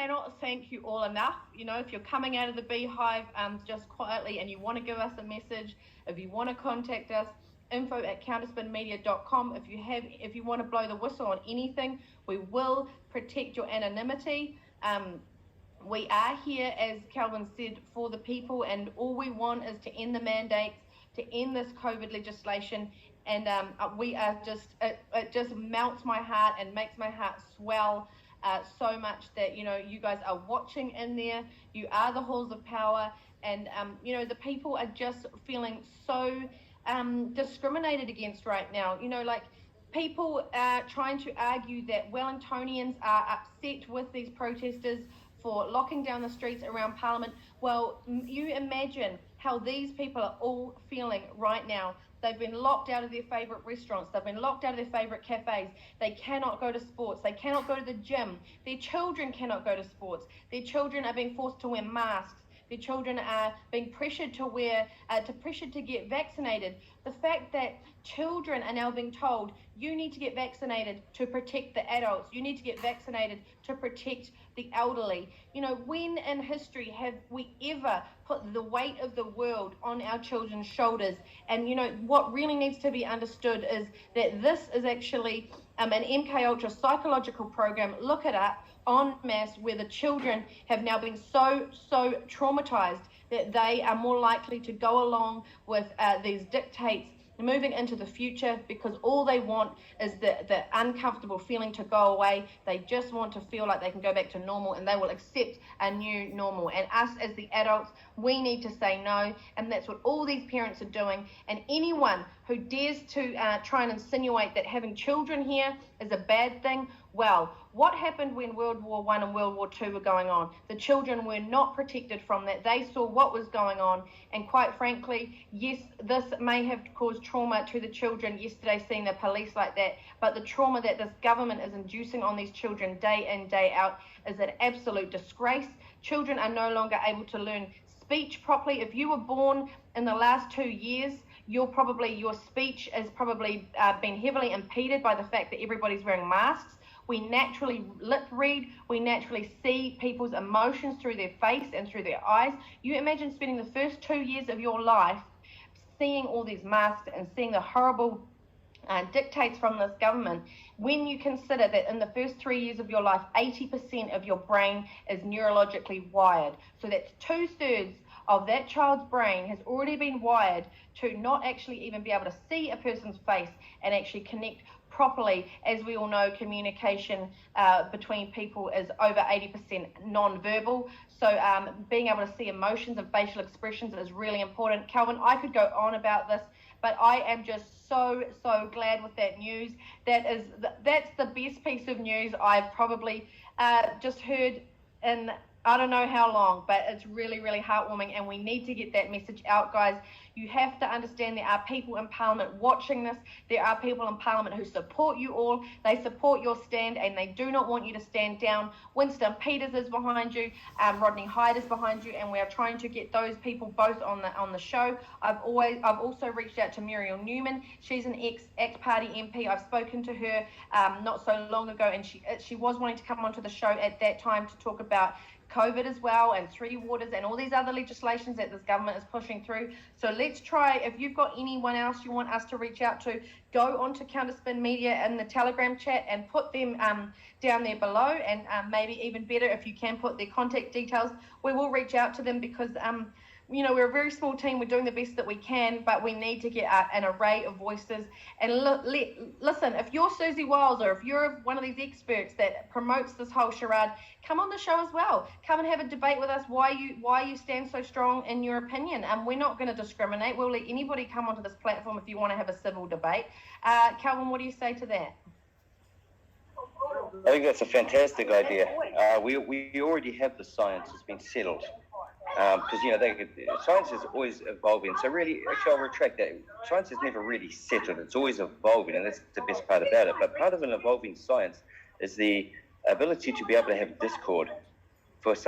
cannot thank you all enough. If you're coming out of the beehive just quietly and you want to give us a message, if you want to contact us, info@counterspinmedia.com. If you want to blow the whistle on anything, we will protect your anonymity. We are here, as Calvin said, for the people, and all we want is to end the mandates, to end this COVID legislation, and we are it just melts my heart and makes my heart swell so much that, you guys are watching in there. You are the halls of power, and, the people are just feeling so discriminated against right now. People are trying to argue that Wellingtonians are upset with these protesters for locking down the streets around Parliament. Well, you imagine how these people are all feeling right now. They've been locked out of their favourite restaurants. They've been locked out of their favourite cafes. They cannot go to sports. They cannot go to the gym. Their children cannot go to sports. Their children are being forced to wear masks. Their children are being pressured to get vaccinated. The fact that children are now being told, you need to get vaccinated to protect the adults. You need to get vaccinated to protect the elderly. When in history have we ever put the weight of the world on our children's shoulders? And what really needs to be understood is that this is actually an MK Ultra psychological program. Look it up, en masse, where the children have now been so traumatized that they are more likely to go along with these dictates moving into the future, because all they want is the uncomfortable feeling to go away. They just want to feel like they can go back to normal, and they will accept a new normal. And us as the adults, we need to say no, and that's what all these parents are doing. And anyone who dares to try and insinuate that having children here is a bad thing, well, what happened when World War I and World War II were going on? The children were not protected from that. They saw what was going on, and quite frankly, yes, this may have caused trauma to the children yesterday, seeing the police like that, but the trauma that this government is inducing on these children day in, day out is an absolute disgrace. Children are no longer able to learn speech properly. If you were born in the last 2 years, your speech has probably been heavily impeded by the fact that everybody's wearing masks. We naturally lip read. We naturally see people's emotions through their face and through their eyes. You imagine spending the first 2 years of your life seeing all these masks and seeing the horrible dictates from this government, when you consider that in the first 3 years of your life, 80% of your brain is neurologically wired. So that's 2/3 of that child's brain has already been wired to not actually even be able to see a person's face and actually connect properly. As we all know, communication between people is over 80% non-verbal. So being able to see emotions and facial expressions is really important. Calvin, I could go on about this, but I am just so glad with that news. That's the best piece of news I've probably just heard in I don't know how long, but it's really heartwarming, and we need to get that message out, guys. You have to understand there are people in Parliament watching this. There are people in Parliament who support you all. They support your stand, and they do not want you to stand down. Winston Peters is behind you. Rodney Hyde is behind you, and we are trying to get those people both on the show. I've also reached out to Muriel Newman. She's an ex-party MP. I've spoken to her not so long ago, and she was wanting to come onto the show at that time to talk about COVID as well, and 3 waters, and all these other legislations that this government is pushing through. So let's try, if you've got anyone else you want us to reach out to, go onto Counterspin Media in the Telegram chat and put them down there below, and maybe even better if you can put their contact details. We will reach out to them, because we're a very small team. We're doing the best that we can, but we need to get an array of voices. And listen, if you're Susie Wiles, or if you're one of these experts that promotes this whole charade, come on the show as well. Come and have a debate with us why you stand so strong in your opinion. And we're not going to discriminate. We'll let anybody come onto this platform if you want to have a civil debate. Calvin, what do you say to that? I think that's a fantastic idea. We already have the science. It's been settled. Because science is always evolving. So really, actually, I'll retract that. Science is never really settled. It's always evolving, and that's the best part about it. But part of an evolving science is the ability to be able to have discord. For some